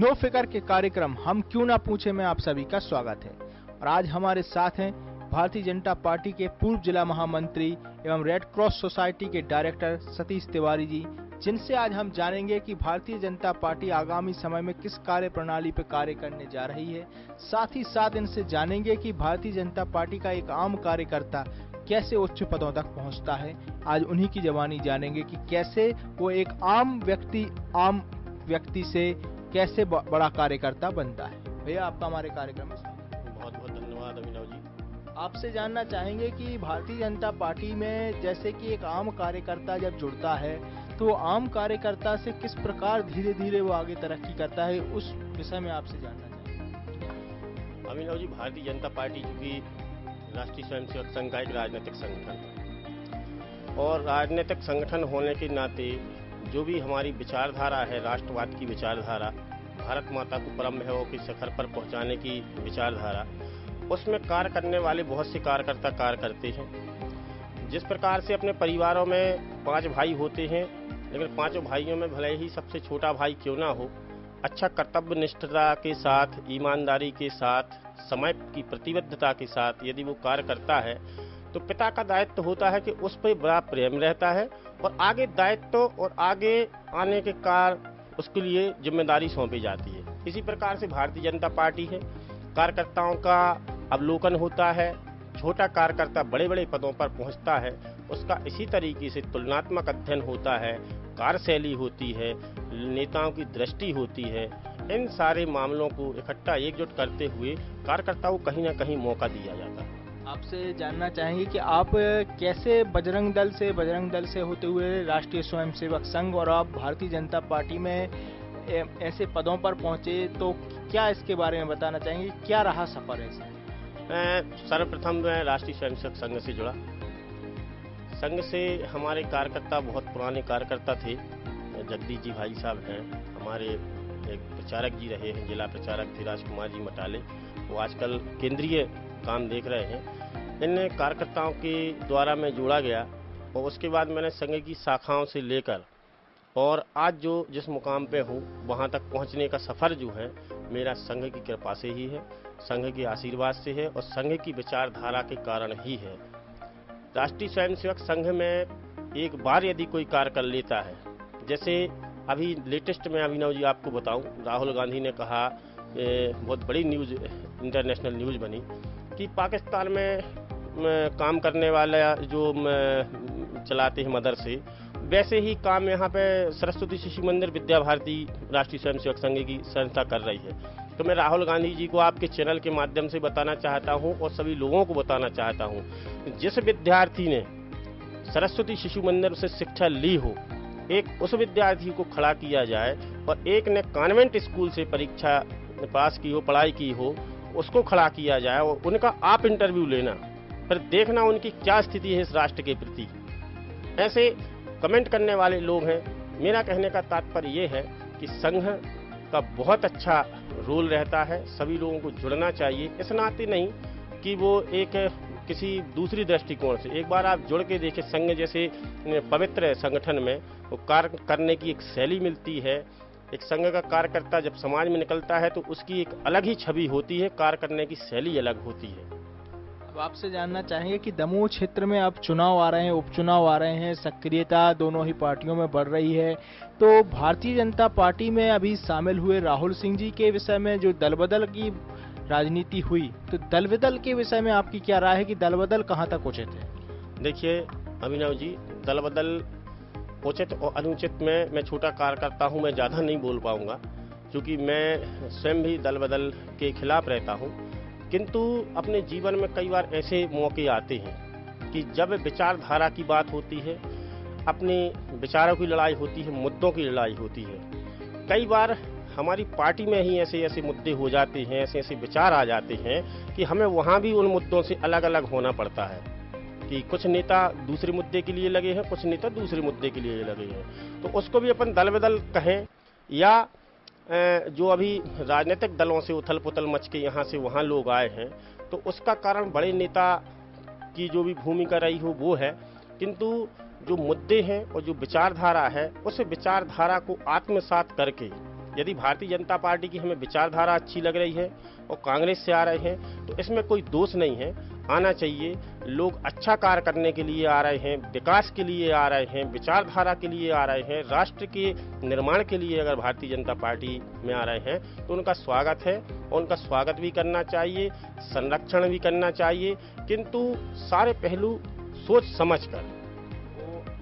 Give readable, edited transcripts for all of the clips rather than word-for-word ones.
No फिकर के कार्यक्रम हम क्यों ना पूछे में आप सभी का स्वागत है। और आज हमारे साथ हैं भारतीय जनता पार्टी के पूर्व जिला महामंत्री एवं रेड क्रॉस सोसाइटी के डायरेक्टर सतीश तिवारी जी, जिनसे आज हम जानेंगे कि भारतीय जनता पार्टी आगामी समय में किस कार्य प्रणाली पर कार्य करने जा रही है। साथ ही साथ इनसे जानेंगे कि भारतीय जनता पार्टी का एक आम कार्यकर्ता कैसे उच्च पदों तक पहुंचता है। आज उन्हीं की जुबानी जानेंगे कि कैसे वो एक आम व्यक्ति से कैसे बड़ा कार्यकर्ता बनता है। भैया, आपका हमारे कार्यक्रम में बहुत बहुत धन्यवाद अभिनव जी। आपसे जानना चाहेंगे कि भारतीय जनता पार्टी में जैसे कि एक आम कार्यकर्ता जब जुड़ता है तो आम कार्यकर्ता से किस प्रकार धीरे धीरे वो आगे तरक्की करता है, उस विषय में आपसे जानना चाहेंगे। अभिनव जी, भारतीय जनता पार्टी चूंकि राष्ट्रीय स्वयंसेवक संघ का एक राजनीतिक संगठन है और राजनीतिक संगठन होने के नाते जो भी हमारी विचारधारा है, राष्ट्रवाद की विचारधारा, भारत माता को परम भावों के शिखर पर पहुंचाने की विचारधारा, उसमें कार्य करने वाले बहुत से कार्यकर्ता कार्य करते हैं। जिस प्रकार से अपने परिवारों में 5 भाई होते हैं, लेकिन 5 भाइयों में भले ही सबसे छोटा भाई क्यों ना हो, अच्छा कर्तव्य निष्ठता के साथ, ईमानदारी के साथ, समय की प्रतिबद्धता के साथ यदि वो कार्य करता है तो पिता का दायित्व होता है कि उस पर बड़ा प्रेम रहता है और आगे दायित्व और आगे आने के कार्य उसके लिए जिम्मेदारी सौंपी जाती है। इसी प्रकार से भारतीय जनता पार्टी है, कार्यकर्ताओं का अवलोकन होता है, छोटा कार्यकर्ता बड़े बड़े पदों पर पहुंचता है, उसका इसी तरीके से तुलनात्मक अध्ययन होता है, कार्यशैली होती है, नेताओं की दृष्टि होती है। इन सारे मामलों को इकट्ठा एकजुट करते हुए कार्यकर्ताओं को कहीं ना कहीं मौका दिया जाता है। आपसे जानना चाहेंगे कि आप कैसे बजरंग दल से होते हुए राष्ट्रीय स्वयंसेवक संघ और आप भारतीय जनता पार्टी में ऐसे पदों पर पहुंचे, तो क्या इसके बारे में बताना चाहेंगे, क्या रहा सफर ऐसा? सर्वप्रथम मैं राष्ट्रीय स्वयंसेवक संघ से जुड़ा। संघ से हमारे कार्यकर्ता बहुत पुराने कार्यकर्ता थे। जगदीश जी भाई साहब हैं, हमारे एक प्रचारक जी रहे हैं, जिला प्रचारक थे राजकुमार जी मटाले, वो आजकल केंद्रीय काम देख रहे हैं। इन कार्यकर्ताओं के द्वारा मैं जोड़ा गया और उसके बाद मैंने संघ की शाखाओं से लेकर और आज जो जिस मुकाम पे हूँ वहाँ तक पहुँचने का सफ़र जो है मेरा संघ की कृपा से ही है, संघ के आशीर्वाद से है और संघ की विचारधारा के कारण ही है। राष्ट्रीय स्वयंसेवक संघ में एक बार यदि कोई कार्य कर लेता है, जैसे अभी लेटेस्ट में अभिनव जी आपको बताऊं, राहुल गांधी ने कहा, बहुत बड़ी न्यूज़, इंटरनेशनल न्यूज़ बनी कि पाकिस्तान में काम करने वाला जो चलाते हैं मदरसे, वैसे ही काम यहाँ पे सरस्वती शिशु मंदिर विद्या भारती राष्ट्रीय स्वयंसेवक संघ की संस्था कर रही है। तो मैं राहुल गांधी जी को आपके चैनल के माध्यम से बताना चाहता हूँ और सभी लोगों को बताना चाहता हूँ, जिस विद्यार्थी ने सरस्वती शिशु मंदिर से शिक्षा ली हो, एक उस विद्यार्थी को खड़ा किया जाए और एक ने कॉन्वेंट स्कूल से परीक्षा पास की हो, पढ़ाई की हो, उसको खड़ा किया जाए और उनका आप इंटरव्यू लेना, फिर देखना उनकी क्या स्थिति है इस राष्ट्र के प्रति। ऐसे कमेंट करने वाले लोग हैं। मेरा कहने का तात्पर्य ये है कि संघ का बहुत अच्छा रोल रहता है, सभी लोगों को जुड़ना चाहिए। इस नाते नहीं कि वो एक किसी दूसरी दृष्टिकोण से, एक बार आप जुड़ के देखें, संघ जैसे पवित्र संगठन में वो कार्य करने की एक शैली मिलती है। एक संघ का कार्यकर्ता जब समाज में निकलता है तो उसकी एक अलग ही छवि होती है, कार्य करने की शैली अलग होती है। अब आपसे जानना चाहेंगे कि दमोह क्षेत्र में अब चुनाव आ रहे हैं, उपचुनाव आ रहे हैं, सक्रियता दोनों ही पार्टियों में बढ़ रही है, तो भारतीय जनता पार्टी में अभी शामिल हुए राहुल सिंह जी के विषय में जो दलबदल की राजनीति हुई, तो दलबदल के विषय में आपकी क्या राय है कि दलबदल कहां तक उचित है? देखिए अभिनव जी, दलबदल उचित और अनुचित में मैं छोटा कार्यकर्ता हूं, मैं ज़्यादा नहीं बोल पाऊंगा क्योंकि मैं स्वयं भी दलबदल के खिलाफ रहता हूं। किंतु अपने जीवन में कई बार ऐसे मौके आते हैं कि जब विचारधारा की बात होती है, अपने विचारों की लड़ाई होती है, मुद्दों की लड़ाई होती है। कई बार हमारी पार्टी में ही ऐसे ऐसे मुद्दे हो जाते हैं, ऐसे ऐसे विचार आ जाते हैं कि हमें वहाँ भी उन मुद्दों से अलग अलग होना पड़ता है कि कुछ नेता दूसरे मुद्दे के लिए लगे हैं, कुछ नेता दूसरे मुद्दे के लिए लगे हैं। तो उसको भी अपन दलबदल कहें या जो अभी राजनीतिक दलों से उथल पुथल मच के यहाँ से वहाँ लोग आए हैं, तो उसका कारण बड़े नेता की जो भी भूमिका रही हो वो है। किंतु जो मुद्दे हैं और जो विचारधारा है, उस विचारधारा को आत्मसात करके यदि भारतीय जनता पार्टी की हमें विचारधारा अच्छी लग रही है और कांग्रेस से आ रहे हैं तो इसमें कोई दोष नहीं है, आना चाहिए। लोग अच्छा कार्य करने के लिए आ रहे हैं, विकास के लिए आ रहे हैं, विचारधारा के लिए आ रहे हैं, राष्ट्र के निर्माण के लिए अगर भारतीय जनता पार्टी में आ रहे हैं तो उनका स्वागत है और उनका स्वागत भी करना चाहिए, संरक्षण भी करना चाहिए, किंतु सारे पहलू सोच समझ कर।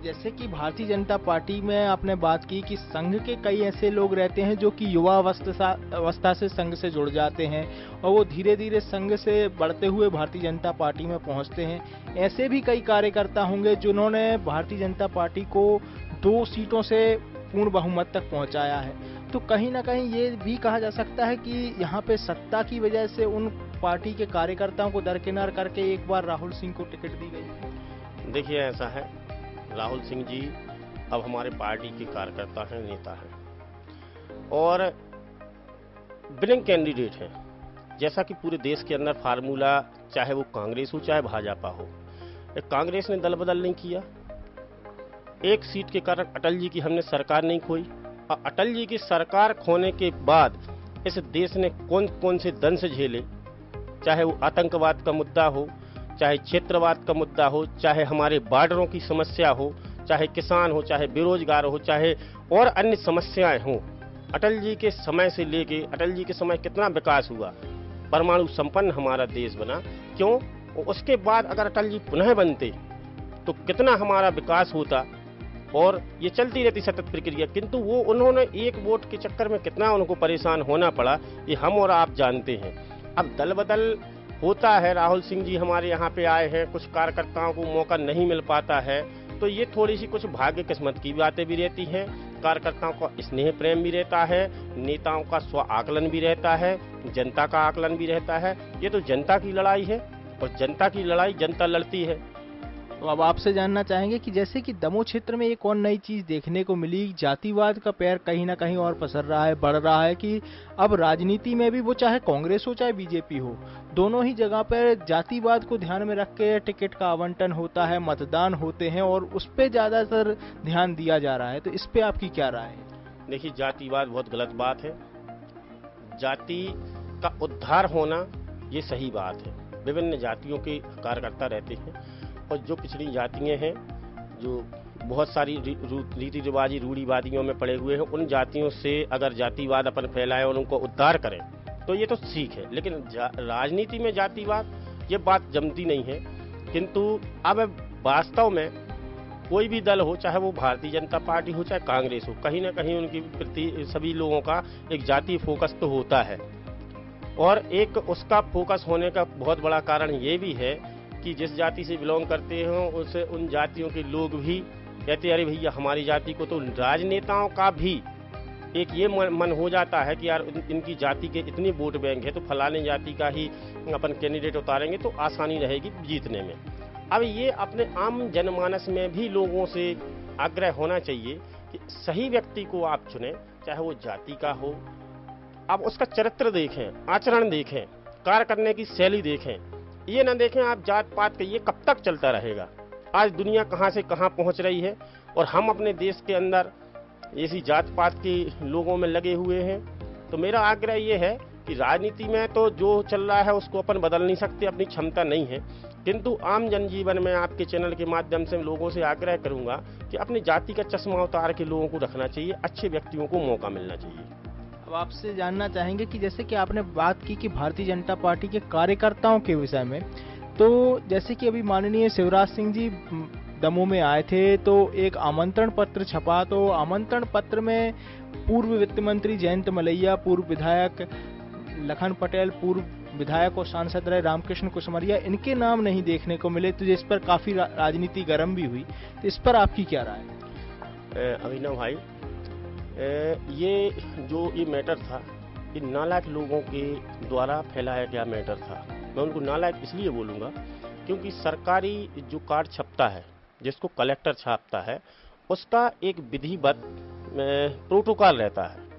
जैसे कि भारतीय जनता पार्टी में आपने बात की कि संघ के कई ऐसे लोग रहते हैं जो कि युवा अवस्था से संघ से जुड़ जाते हैं और वो धीरे धीरे संघ से बढ़ते हुए भारतीय जनता पार्टी में पहुंचते हैं। ऐसे भी कई कार्यकर्ता होंगे जिन्होंने भारतीय जनता पार्टी को 2 सीटों से पूर्ण बहुमत तक पहुंचाया है। तो कहीं ना कहीं ये भी कहा जा सकता है कि यहाँ पे सत्ता की वजह से उन पार्टी के कार्यकर्ताओं को दरकिनार करके एक बार राहुल सिंह को टिकट दी गई। देखिए, ऐसा है, राहुल सिंह जी अब हमारे पार्टी के कार्यकर्ता हैं, नेता हैं और विनिंग कैंडिडेट हैं। जैसा कि पूरे देश के अंदर फार्मूला, चाहे वो कांग्रेस हो चाहे भाजपा हो, कांग्रेस ने दल बदल नहीं किया। 1 सीट के कारण अटल जी की हमने सरकार नहीं खोई और अटल जी की सरकार खोने के बाद इस देश ने कौन कौन से दंश झेले, चाहे वो आतंकवाद का मुद्दा हो, चाहे क्षेत्रवाद का मुद्दा हो, चाहे हमारे बॉर्डरों की समस्या हो, चाहे किसान हो, चाहे बेरोजगार हो, चाहे और अन्य समस्याएं हों। अटल जी के समय से लेके अटल जी के समय कितना विकास हुआ, परमाणु संपन्न हमारा देश बना, क्यों? उसके बाद अगर अटल जी पुनः बनते तो कितना हमारा विकास होता और ये चलती रहती सतत प्रक्रिया। किंतु वो उन्होंने 1 वोट के चक्कर में कितना उनको परेशान होना पड़ा, ये हम और आप जानते हैं। अब दल बदल होता है, राहुल सिंह जी हमारे यहाँ पे आए हैं, कुछ कार्यकर्ताओं को मौका नहीं मिल पाता है, तो ये थोड़ी सी कुछ भाग्य किस्मत की बातें भी रहती हैं। कार्यकर्ताओं का स्नेह प्रेम भी रहता है, नेताओं का स्व आकलन भी रहता है, जनता का आकलन भी रहता है। ये तो जनता की लड़ाई है और जनता की लड़ाई जनता लड़ती है। तो अब आपसे जानना चाहेंगे कि जैसे कि दमोह क्षेत्र में एक और नई चीज देखने को मिली, जातिवाद का पैर कहीं ना कहीं और पसर रहा है, बढ़ रहा है कि अब राजनीति में भी, वो चाहे कांग्रेस हो चाहे बीजेपी हो, दोनों ही जगह पर जातिवाद को ध्यान में रख के टिकट का आवंटन होता है, मतदान होते हैं और उस पर ज्यादातर ध्यान दिया जा रहा है। तो इस पे आपकी क्या राय है? देखिए, जातिवाद बहुत गलत बात है। जाति का उद्धार होना ये सही बात है। विभिन्न जातियों के कार्यकर्ता रहते हैं और जो पिछड़ी जातियां हैं, जो बहुत सारी रीति रिवाजी रूढ़िवादियों में पड़े हुए हैं, उन जातियों से अगर जातिवाद अपन फैलाएं और उनको उद्धार करें तो ये तो ठीक है। लेकिन राजनीति में जातिवाद ये बात जमती नहीं है। किंतु अब वास्तव में कोई भी दल हो, चाहे वो भारतीय जनता पार्टी हो चाहे कांग्रेस हो, कहीं ना कहीं उनकी प्रति सभी लोगों का एक जातीय फोकस तो होता है और एक उसका फोकस होने का बहुत बड़ा कारण ये भी है कि जिस जाति से बिलोंग करते हो उसे उन जातियों के लोग भी कहते अरे भैया हमारी जाति को, तो राजनेताओं का भी एक ये मन हो जाता है कि यार इनकी जाति के इतनी वोट बैंक है तो फलाने जाति का ही अपन कैंडिडेट उतारेंगे तो आसानी रहेगी जीतने में। अब ये अपने आम जनमानस में भी लोगों से आग्रह होना चाहिए कि सही व्यक्ति को आप चुनें, चाहे वो जाति का हो। आप उसका चरित्र देखें, आचरण देखें, कार्य करने की शैली देखें, ये ना देखें आप जात पात के। ये कब तक चलता रहेगा? आज दुनिया कहां से कहां पहुंच रही है और हम अपने देश के अंदर ऐसी जात पात के लोगों में लगे हुए हैं। तो मेरा आग्रह ये है कि राजनीति में तो जो चल रहा है उसको अपन बदल नहीं सकते, अपनी क्षमता नहीं है, किंतु आम जनजीवन में आपके चैनल के माध्यम से लोगों से आग्रह करूंगा कि अपनी जाति का चश्मा उतार के लोगों को रखना चाहिए, अच्छे व्यक्तियों को मौका मिलना चाहिए। अब आपसे जानना चाहेंगे कि जैसे कि आपने बात की कि भारतीय जनता पार्टी के कार्यकर्ताओं के विषय में, तो जैसे कि अभी माननीय शिवराज सिंह जी दमोह में आए थे तो एक आमंत्रण पत्र छपा, तो आमंत्रण पत्र में पूर्व वित्त मंत्री जयंत मलैया, पूर्व विधायक लखन पटेल, पूर्व विधायक और सांसद रहे रामकृष्ण कुशमरिया, इनके नाम नहीं देखने को मिले, तो जिस पर काफी राजनीति गर्म भी हुई। तो इस पर आपकी क्या राय है? अभिनव भाई, ये मैटर था, ये नालायक लोगों के द्वारा फैलाया गया मैटर था। मैं उनको नालायक इसलिए बोलूँगा क्योंकि सरकारी जो कार्ड छपता है, जिसको कलेक्टर छापता है, उसका एक विधिवत प्रोटोकॉल रहता है।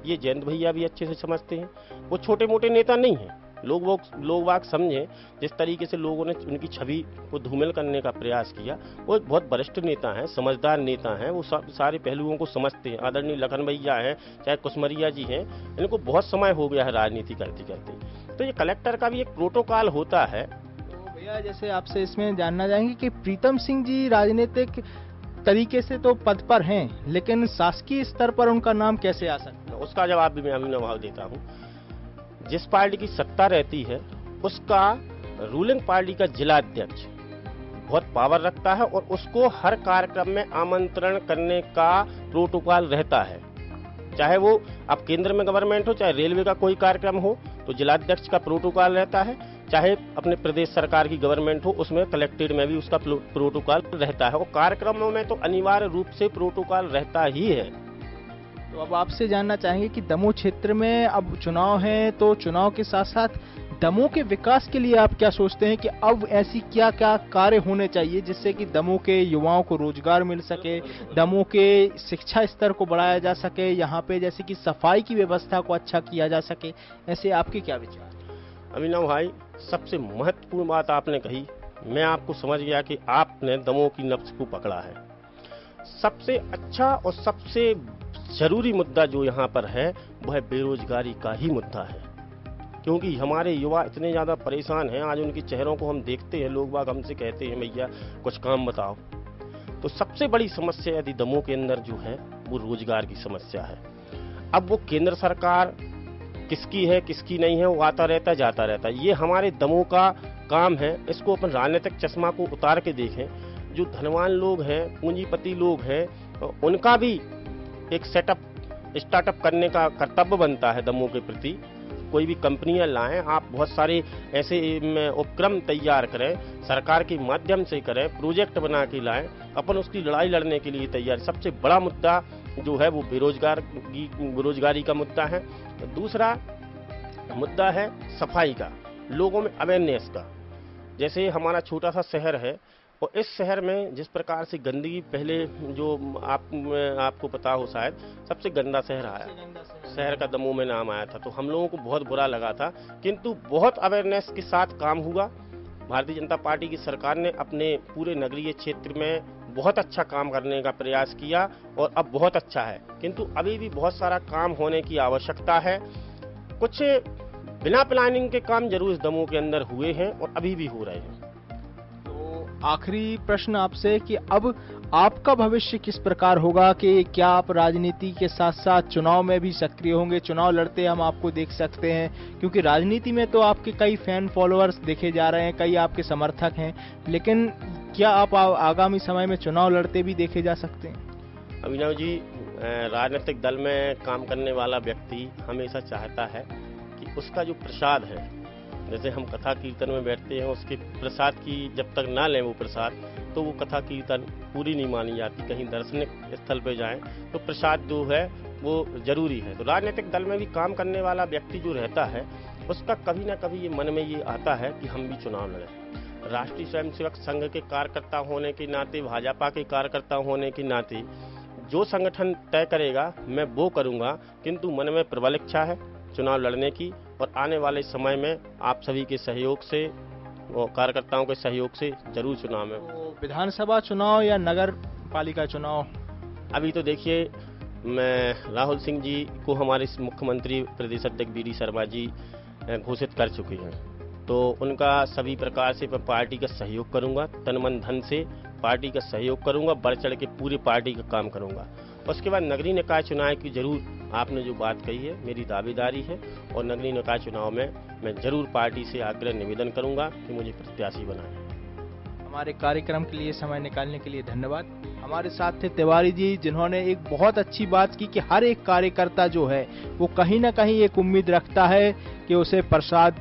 ये जयंत भैया भी अच्छे से समझते हैं। वो छोटे मोटे नेता नहीं हैं, लोग वाग समझें। जिस तरीके से लोगों ने उनकी छवि को धूमिल करने का प्रयास किया, वो एक बहुत वरिष्ठ नेता हैं, समझदार नेता हैं, वो सारे पहलुओं को समझते हैं। आदरणीय लखन भैया हैं, चाहे कुसमरिया जी हैं, इनको बहुत समय हो गया है राजनीति करते करते। तो ये कलेक्टर का भी एक प्रोटोकॉल होता है। तो भैया जैसे आपसे इसमें जानना चाहेंगे कि प्रीतम सिंह जी राजनीतिक तरीके से तो पद पर हैं, लेकिन शासकीय स्तर पर उनका नाम कैसे आ सकता है? उसका जवाब भी मैं अभिनव देता हूँ। जिस पार्टी की सत्ता रहती है उसका रूलिंग पार्टी का जिला अध्यक्ष बहुत पावर रखता है और उसको हर कार्यक्रम में आमंत्रण करने का प्रोटोकॉल रहता है। चाहे वो अब केंद्र में गवर्नमेंट हो, चाहे रेलवे का कोई कार्यक्रम हो, तो जिलाध्यक्ष का प्रोटोकॉल रहता है। चाहे अपने प्रदेश सरकार की गवर्नमेंट हो, उसमें कलेक्टेड में भी उसका प्रोटोकॉल रहता है। और कार्यक्रमों में तो अनिवार्य रूप से प्रोटोकॉल रहता ही है। तो अब आपसे जानना चाहेंगे कि दमोह क्षेत्र में अब चुनाव है, तो चुनाव के साथ साथ दमोह के विकास के लिए आप क्या सोचते हैं कि अब ऐसी क्या क्या कार्य होने चाहिए जिससे कि दमोह के युवाओं को रोजगार मिल सके, दमोह के शिक्षा स्तर को बढ़ाया जा सके, यहाँ पे जैसे कि सफाई की व्यवस्था को अच्छा किया जा सके, ऐसे आपके क्या विचार? अभिनव भाई, सबसे महत्वपूर्ण बात आपने कही। मैं आपको समझ गया कि आपने दमोह की नब्ज को पकड़ा है। सबसे अच्छा और सबसे जरूरी मुद्दा जो यहाँ पर है वह बेरोजगारी का ही मुद्दा है, क्योंकि हमारे युवा इतने ज्यादा परेशान हैं। आज उनके चेहरों को हम देखते हैं, लोग बाग हमसे कहते हैं भैया कुछ काम बताओ। तो सबसे बड़ी समस्या यदि दमोह के अंदर जो है वो रोजगार की समस्या है। अब वो केंद्र सरकार किसकी है किसकी नहीं है वो आता रहता है जाता रहता है, ये हमारे दमोह का काम है। इसको अपन राजनीतिक चश्मा को उतार के देखें। जो धनवान लोग हैं, पूंजीपति लोग हैं, उनका भी एक स्टार्टअप करने का कर्तव्य बनता है दमोह के प्रति। कोई भी कंपनियां लाएं, आप बहुत सारे ऐसे उपक्रम तैयार करें, सरकार के माध्यम से करें, प्रोजेक्ट बना के लाएं, अपन उसकी लड़ाई लड़ने के लिए तैयार। सबसे बड़ा मुद्दा जो है वो बेरोजगारी का मुद्दा है। दूसरा मुद्दा है सफाई का, लोगों में अवेयरनेस का। जैसे हमारा छोटा सा शहर है और इस शहर में जिस प्रकार से गंदगी पहले जो आपको पता हो शायद, सबसे गंदा शहर आया, शहर का दमोह में नाम आया था। तो हम लोगों को बहुत बुरा लगा था, किंतु बहुत अवेयरनेस के साथ काम हुआ। भारतीय जनता पार्टी की सरकार ने अपने पूरे नगरीय क्षेत्र में बहुत अच्छा काम करने का प्रयास किया और अब बहुत अच्छा है, किंतु अभी भी बहुत सारा काम होने की आवश्यकता है। कुछ बिना प्लानिंग के काम जरूर इस दमोह के अंदर हुए हैं और अभी भी हो रहे हैं। आखिरी प्रश्न आपसे कि अब आपका भविष्य किस प्रकार होगा, कि क्या आप राजनीति के साथ साथ चुनाव में भी सक्रिय होंगे? चुनाव लड़ते हम आपको देख सकते हैं, क्योंकि राजनीति में तो आपके कई फैन फॉलोअर्स देखे जा रहे हैं, कई आपके समर्थक हैं, लेकिन क्या आप आगामी समय में चुनाव लड़ते भी देखे जा सकते हैं? अभिनव जी, राजनीतिक दल में काम करने वाला व्यक्ति हमेशा चाहता है कि उसका जो प्रसाद है, जैसे हम कथा कीर्तन में बैठते हैं, उसके प्रसाद की जब तक ना लें वो प्रसाद, तो वो कथा कीर्तन पूरी नहीं मानी जाती। कहीं दर्शनिक स्थल पे जाएं तो प्रसाद जो है वो जरूरी है। तो राजनीतिक दल में भी काम करने वाला व्यक्ति जो रहता है, उसका कभी ना कभी ये मन में ये आता है कि हम भी चुनाव लड़ें। राष्ट्रीय स्वयंसेवक संघ के कार्यकर्ता होने के नाते, भाजपा के कार्यकर्ता होने के नाते जो संगठन तय करेगा मैं वो करूंगा, किंतु मन में प्रबल इच्छा है चुनाव लड़ने की। और आने वाले समय में आप सभी के सहयोग से, कार्यकर्ताओं के सहयोग से जरूर चुनाव में। तो विधानसभा चुनाव या नगर पालिका चुनाव? अभी तो देखिए, मैं राहुल सिंह जी को हमारे मुख्यमंत्री प्रदेश अध्यक्ष बी डी शर्मा जी घोषित कर चुके हैं, तो उनका सभी प्रकार से मैं पार्टी का सहयोग करूंगा, तन मन धन से पार्टी का सहयोग करूंगा, बढ़ चढ़ के पूरी पार्टी का काम करूंगा। उसके बाद नगरीय निकाय चुनाव की जरूर आपने जो बात कही है मेरी दावेदारी है, और नगरीय निकाय चुनाव में मैं जरूर पार्टी से आग्रह निवेदन करूंगा कि मुझे प्रत्याशी बनाएं। हमारे कार्यक्रम के लिए समय निकालने के लिए धन्यवाद। हमारे साथ थे तिवारी जी, जिन्होंने एक बहुत अच्छी बात की कि हर एक कार्यकर्ता जो है वो कहीं ना कहीं एक उम्मीद रखता है कि उसे प्रसाद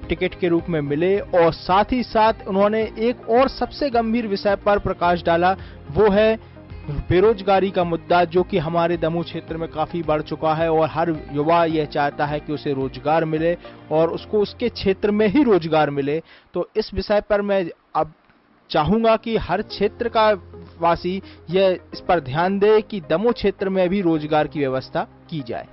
टिकट के रूप में मिले, और साथ ही साथ उन्होंने एक और सबसे गंभीर विषय पर प्रकाश डाला, वो है बेरोजगारी का मुद्दा, जो कि हमारे दमोह क्षेत्र में काफी बढ़ चुका है और हर युवा यह चाहता है कि उसे रोजगार मिले और उसको उसके क्षेत्र में ही रोजगार मिले। तो इस विषय पर मैं अब चाहूंगा कि हर क्षेत्र का वासी यह इस पर ध्यान दे कि दमोह क्षेत्र में भी रोजगार की व्यवस्था की जाए।